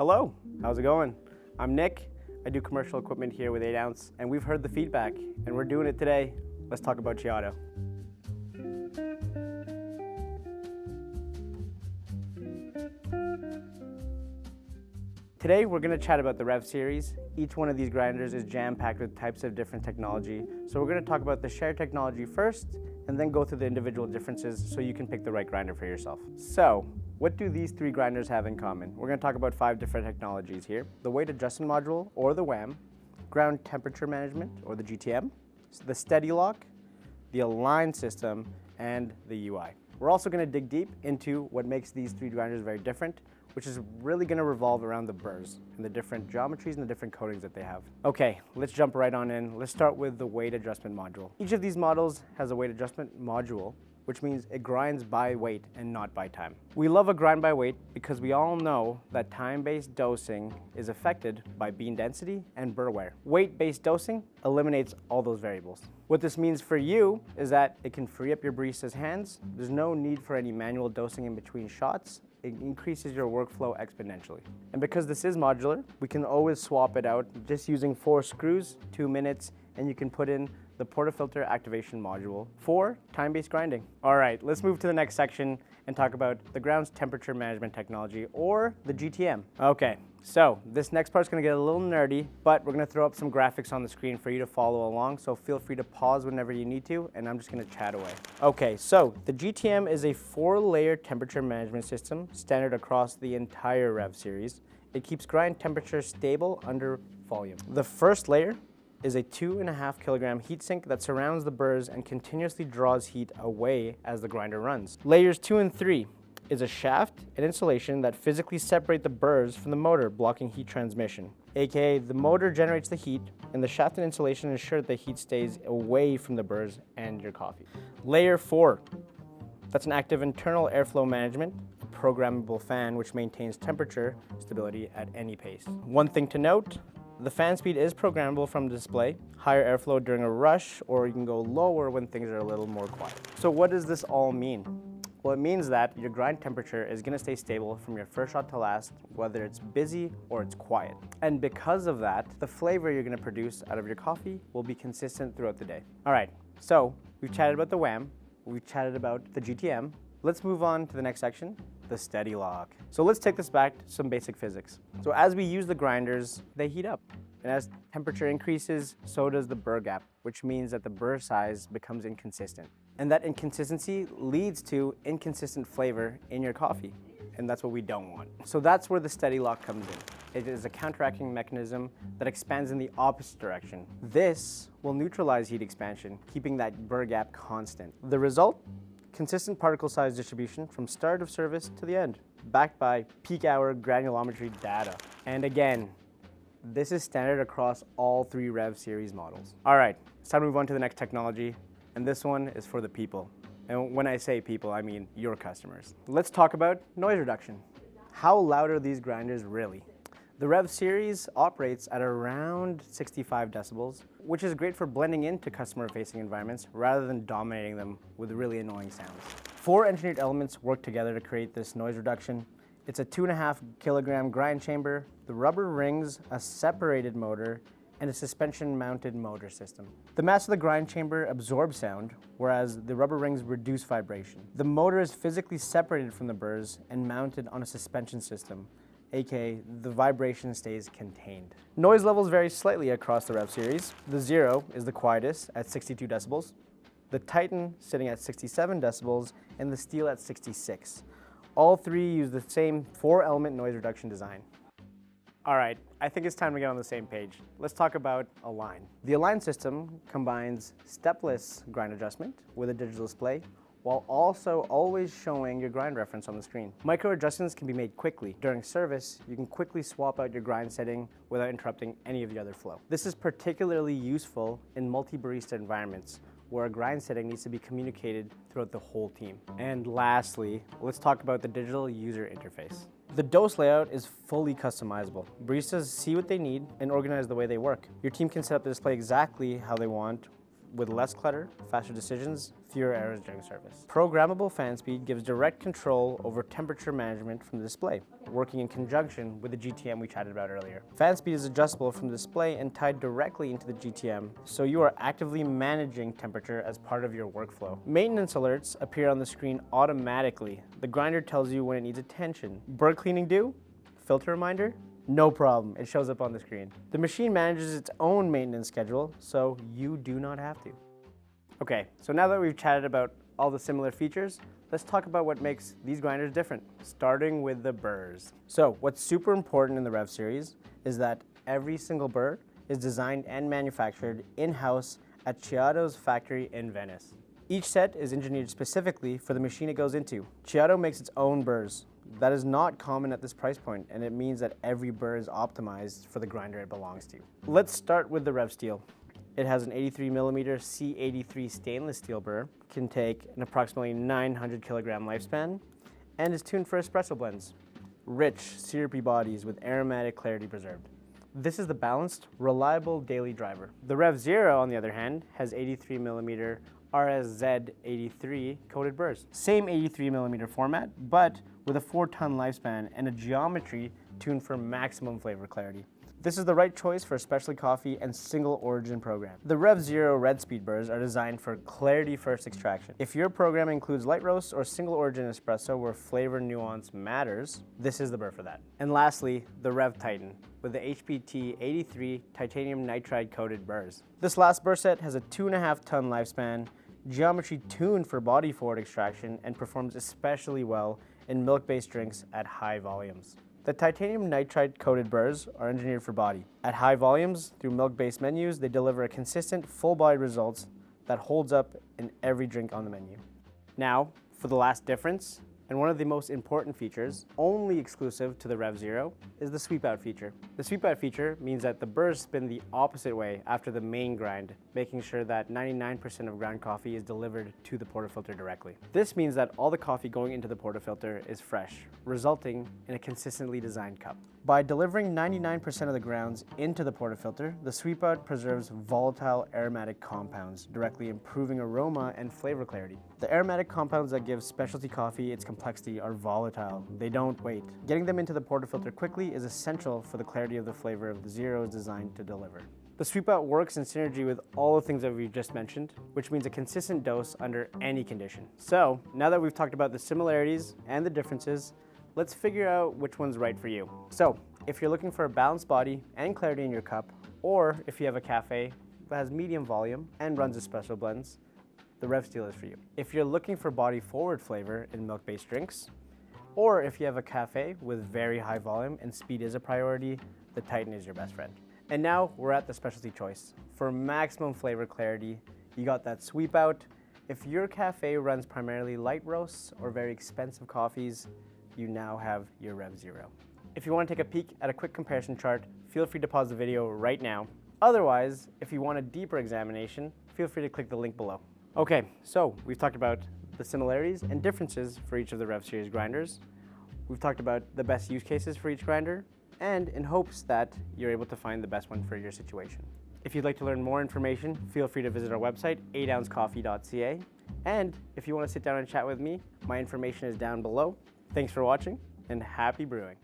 Hello, how's it going? I'm Nick. I do commercial equipment here with 8 Ounce, and we've heard the feedback, and we're doing it today. Let's talk about Ceado. Today, we're going to chat about the Rev Series. Each one of these grinders is jam-packed with types of different technology. So we're going to talk about the shared technology first, and then go through the individual differences so you can pick the right grinder for yourself. So, what do these three grinders have in common? We're going to talk about 5 different technologies here. The weight adjustment module, or the WAM, ground temperature management, or the GTM, the steady lock, the align system, and the UI. We're also going to dig deep into what makes these 3 grinders very different, which is really going to revolve around the burrs and the different geometries and the different coatings that they have. Okay, let's jump right on in. Let's start with the weight adjustment module. Each of these models has a weight adjustment module, which means it grinds by weight and not by time. We love a grind by weight because we all know that time-based dosing is affected by bean density and burr wear. Weight-based dosing eliminates all those variables. What this means for you is that it can free up your barista's hands. There's no need for any manual dosing in between shots. It increases your workflow exponentially. And because this is modular, we can always swap it out just using 4 screws, 2 minutes, and you can put in the portafilter activation module for time-based grinding. All right, let's move to the next section and talk about the ground's temperature management technology, or the GTM. Okay, so this next part's gonna get a little nerdy, but we're gonna throw up some graphics on the screen for you to follow along, so feel free to pause whenever you need to, and I'm just gonna chat away. Okay, so the GTM is a 4-layer temperature management system standard across the entire Rev series. It keeps grind temperature stable under volume. The first layer is a 2.5 kilogram heatsink that surrounds the burrs and continuously draws heat away as the grinder runs. Layers 2 and 3 is a shaft and insulation that physically separate the burrs from the motor, blocking heat transmission. AKA, the motor generates the heat, and the shaft and insulation ensure that the heat stays away from the burrs and your coffee. Layer 4, that's an active internal airflow management, a programmable fan which maintains temperature stability at any pace. One thing to note, the fan speed is programmable from the display, higher airflow during a rush, or you can go lower when things are a little more quiet. So what does this all mean? Well, it means that your grind temperature is going to stay stable from your first shot to last, whether it's busy or it's quiet. And because of that, the flavor you're going to produce out of your coffee will be consistent throughout the day. All right, so we've chatted about the WAM, we've chatted about the GTM. Let's move on to the next section, the steady lock. So let's take this back to some basic physics. So as we use the grinders, they heat up. And as temperature increases, so does the burr gap, which means that the burr size becomes inconsistent. And that inconsistency leads to inconsistent flavor in your coffee. And that's what we don't want. So that's where the steady lock comes in. It is a counteracting mechanism that expands in the opposite direction. This will neutralize heat expansion, keeping that burr gap constant. The result? Consistent particle size distribution from start of service to the end, backed by peak hour granulometry data. And again, this is standard across all 3 Rev series models. All right, it's time to move on to the next technology, and this one is for the people. And when I say people, I mean your customers. Let's talk about noise reduction. How loud are these grinders really? The Rev series operates at around 65 decibels, which is great for blending into customer-facing environments rather than dominating them with really annoying sounds. 4 engineered elements work together to create this noise reduction. It's a 2.5 kilogram grind chamber, the rubber rings, a separated motor, and a suspension-mounted motor system. The mass of the grind chamber absorbs sound, whereas the rubber rings reduce vibration. The motor is physically separated from the burrs and mounted on a suspension system, aka the vibration stays contained. Noise levels vary slightly across the Rev series. The Zero is the quietest at 62 decibels, the Titan sitting at 67 decibels, and the Steel at 66. All 3 use the same 4-element noise reduction design. All right, I think it's time to get on the same page. Let's talk about Align. The Align system combines stepless grind adjustment with a digital display, while also always showing your grind reference on the screen. Micro adjustments can be made quickly. During service, you can quickly swap out your grind setting without interrupting any of the other flow. This is particularly useful in multi-barista environments, where a grind setting needs to be communicated throughout the whole team. And lastly, let's talk about the digital user interface. The dose layout is fully customizable. Baristas see what they need and organize the way they work. Your team can set up the display exactly how they want with less clutter, faster decisions, fewer errors during service. Programmable fan speed gives direct control over temperature management from the display, working in conjunction with the GTM we chatted about earlier. Fan speed is adjustable from the display and tied directly into the GTM, so you are actively managing temperature as part of your workflow. Maintenance alerts appear on the screen automatically. The grinder tells you when it needs attention. Burr cleaning due? Filter reminder? No problem, it shows up on the screen. The machine manages its own maintenance schedule, so you do not have to. Okay, so now that we've chatted about all the similar features, let's talk about what makes these grinders different, starting with the burrs. So what's super important in the Rev series is that every single burr is designed and manufactured in-house at Ceado's factory in Venice. Each set is engineered specifically for the machine it goes into. Ceado makes its own burrs. That is not common at this price point, and it means that every burr is optimized for the grinder it belongs to. Let's start with the Rev Steel. It has an 83mm C83 stainless steel burr, can take an approximately 900 kilogram lifespan, and is tuned for espresso blends. Rich, syrupy bodies with aromatic clarity preserved. This is the balanced, reliable daily driver. The Rev Zero, on the other hand, has 83mm RSZ83 coated burrs. Same 83mm format, but with a 4-ton lifespan and a geometry tuned for maximum flavor clarity. This is the right choice for a specialty coffee and single origin program. The Rev Zero red speed burrs are designed for clarity first extraction. If your program includes light roast or single origin espresso where flavor nuance matters, this is the burr for that. And lastly, the Rev Titan with the HPT 83 titanium nitride coated burrs. This last burr set has a 2.5-ton lifespan, geometry tuned for body forward extraction, and performs especially well in milk-based drinks at high volumes. The titanium nitride coated burrs are engineered for body. At high volumes, through milk-based menus, they deliver a consistent, full-bodied results that holds up in every drink on the menu. Now, for the last difference, and one of the most important features, only exclusive to the Rev Zero, is the sweep out feature. The sweep out feature means that the burrs spin the opposite way after the main grind, making sure that 99% of ground coffee is delivered to the portafilter directly. This means that all the coffee going into the portafilter is fresh, resulting in a consistently designed cup. By delivering 99% of the grounds into the portafilter, the sweep out preserves volatile aromatic compounds, directly improving aroma and flavor clarity. The aromatic compounds that give specialty coffee its complexity are volatile. They don't wait. Getting them into the portafilter quickly is essential for the clarity of the flavor of the Zero is designed to deliver. The sweep out works in synergy with all the things that we've just mentioned, which means a consistent dose under any condition. So now that we've talked about the similarities and the differences, let's figure out which one's right for you. So if you're looking for a balanced body and clarity in your cup, or if you have a cafe that has medium volume and runs espresso blends, the Rev Steel is for you. If you're looking for body forward flavor in milk-based drinks, or if you have a cafe with very high volume and speed is a priority, the Titan is your best friend. And now we're at the specialty choice. For maximum flavor clarity, you got that sweep out. If your cafe runs primarily light roasts or very expensive coffees, you now have your Rev Zero. If you want to take a peek at a quick comparison chart, feel free to pause the video right now. Otherwise, if you want a deeper examination, feel free to click the link below. Okay, so we've talked about the similarities and differences for each of the Rev Series grinders. We've talked about the best use cases for each grinder, and in hopes that you're able to find the best one for your situation. If you'd like to learn more information, feel free to visit our website, 8ouncecoffee.ca. And if you want to sit down and chat with me, my information is down below. Thanks for watching, and happy brewing.